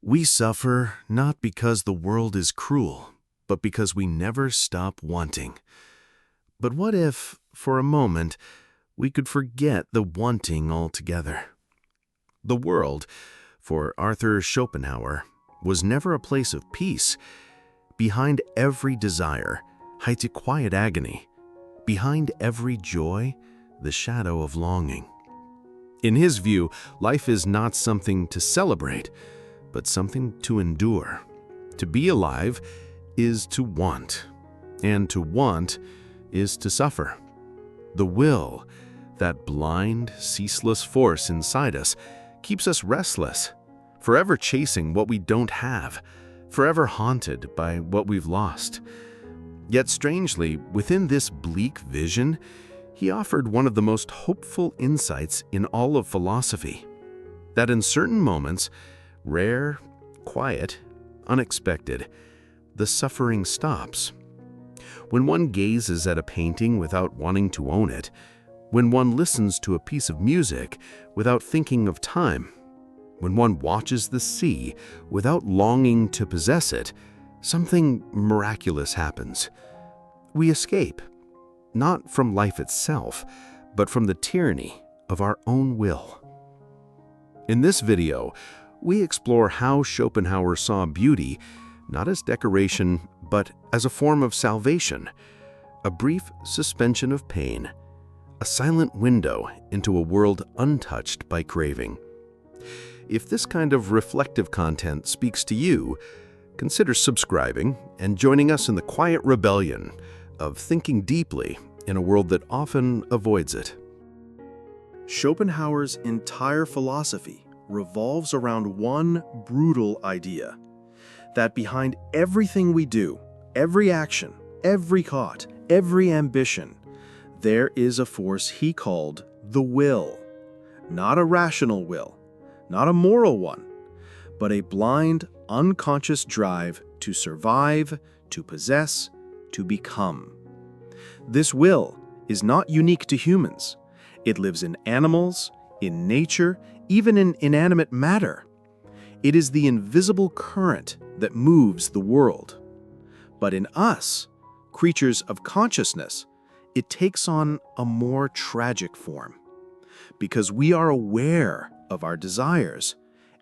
We suffer not because the world is cruel, but because we never stop wanting. But what if, for a moment, we could forget the wanting altogether? The world, for Arthur Schopenhauer, was never a place of peace. Behind every desire hides a quiet agony. Behind every joy, the shadow of longing. In his view, life is not something to celebrate, but something to endure. To be alive is to want, and to want is to suffer. The will, that blind, ceaseless force inside us, keeps us restless, forever chasing what we don't have, forever haunted by what we've lost. Yet strangely, within this bleak vision, he offered one of the most hopeful insights in all of philosophy, that in certain moments, rare, quiet, unexpected, the suffering stops. When one gazes at a painting without wanting to own it, when one listens to a piece of music without thinking of time, when one watches the sea without longing to possess it, something miraculous happens. We escape, not from life itself, but from the tyranny of our own will. In this video, we explore how Schopenhauer saw beauty not as decoration, but as a form of salvation, a brief suspension of pain, a silent window into a world untouched by craving. If this kind of reflective content speaks to you, consider subscribing and joining us in the quiet rebellion of thinking deeply in a world that often avoids it. Schopenhauer's entire philosophy revolves around one brutal idea, that behind everything we do, every action, every thought, every ambition, there is a force he called the will. Not a rational will, not a moral one, but a blind, unconscious drive to survive, to possess, to become. This will is not unique to humans. It lives in animals, in nature, even in inanimate matter. It is the invisible current that moves the world. But in us, creatures of consciousness, it takes on a more tragic form. Because we are aware of our desires,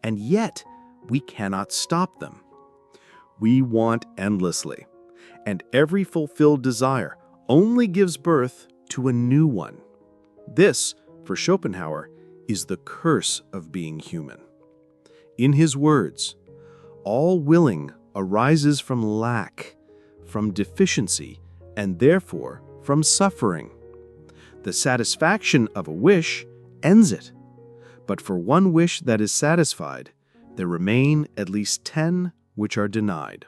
and yet we cannot stop them. We want endlessly, and every fulfilled desire only gives birth to a new one. This, for Schopenhauer, is the curse of being human. In his words, all willing arises from lack, from deficiency, and therefore from suffering. The satisfaction of a wish ends it, but for one wish that is satisfied, there remain at least 10 which are denied.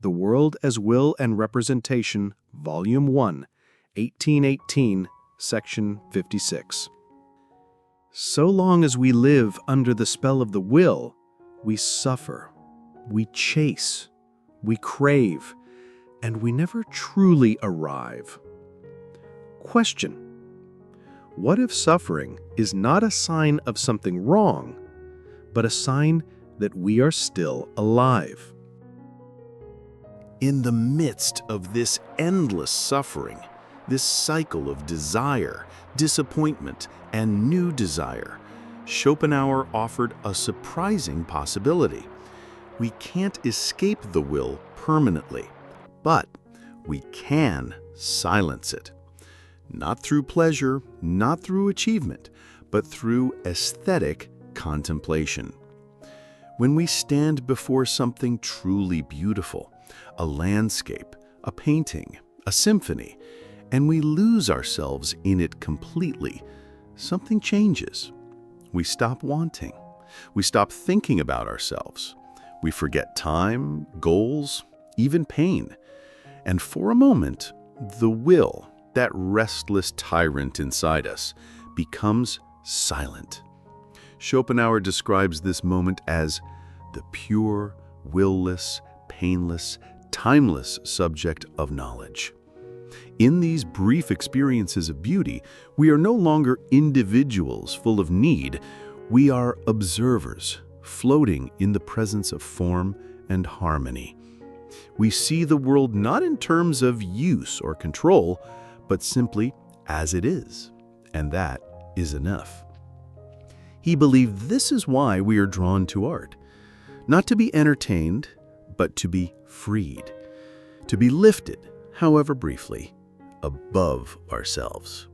The World as Will and Representation, Volume 1, 1818, Section 56. So long as we live under the spell of the will, we suffer, we chase, we crave, and we never truly arrive. Question: what if suffering is not a sign of something wrong, but a sign that we are still alive? In the midst of this endless suffering, this cycle of desire, disappointment, and new desire, Schopenhauer offered a surprising possibility. We can't escape the will permanently, but we can silence it. Not through pleasure, not through achievement, but through aesthetic contemplation. When we stand before something truly beautiful, a landscape, a painting, a symphony, and we lose ourselves in it completely, something changes. We stop wanting. We stop thinking about ourselves. We forget time, goals, even pain. And for a moment, the will, that restless tyrant inside us, becomes silent. Schopenhauer describes this moment as the pure, will-less, painless, timeless subject of knowledge. In these brief experiences of beauty, we are no longer individuals full of need. We are observers, floating in the presence of form and harmony. We see the world not in terms of use or control, but simply as it is, and that is enough. He believed this is why we are drawn to art, not to be entertained, but to be freed, to be lifted, however briefly, above ourselves.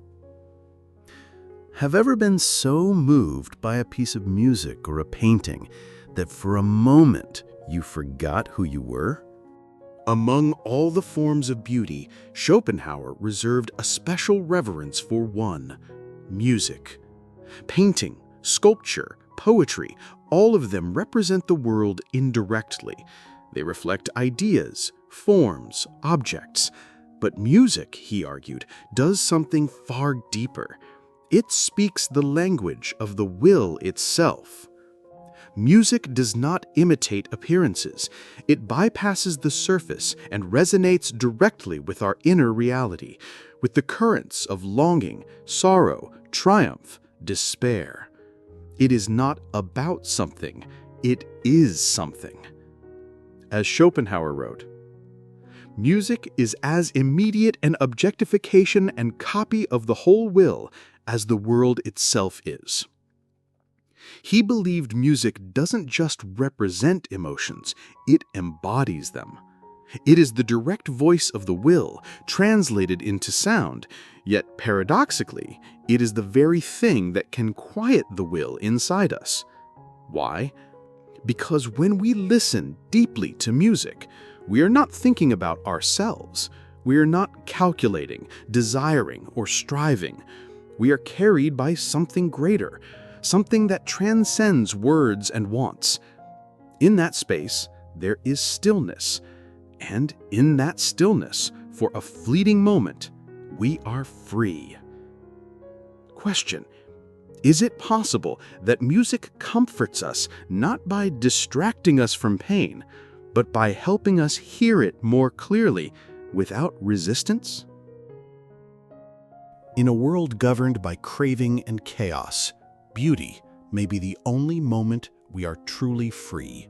Have ever been so moved by a piece of music or a painting that for a moment you forgot who you were? Among all the forms of beauty, Schopenhauer reserved a special reverence for one: music. Painting, sculpture, poetry, all of them represent the world indirectly. They reflect ideas, forms, objects. But music, he argued, does something far deeper. It speaks the language of the will itself. Music does not imitate appearances. It bypasses the surface and resonates directly with our inner reality, with the currents of longing, sorrow, triumph, despair. It is not about something, it is something. As Schopenhauer wrote, music is as immediate an objectification and copy of the whole will as the world itself is. He believed music doesn't just represent emotions, it embodies them. It is the direct voice of the will, translated into sound, yet paradoxically, it is the very thing that can quiet the will inside us. Why? Because when we listen deeply to music, we are not thinking about ourselves. We are not calculating, desiring, or striving. We are carried by something greater, something that transcends words and wants. In that space, there is stillness. And in that stillness, for a fleeting moment, we are free. Question: is it possible that music comforts us not by distracting us from pain, but by helping us hear it more clearly without resistance? In a world governed by craving and chaos, beauty may be the only moment we are truly free.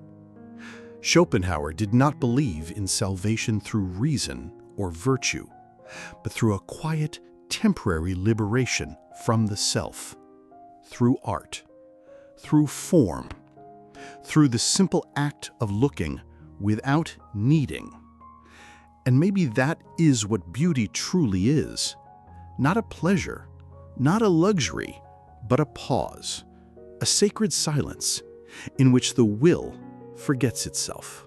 Schopenhauer did not believe in salvation through reason or virtue, but through a quiet, temporary liberation from the self, through art, through form, through the simple act of looking without needing. And maybe that is what beauty truly is. Not a pleasure, not a luxury, but a pause, a sacred silence in which the will forgets itself.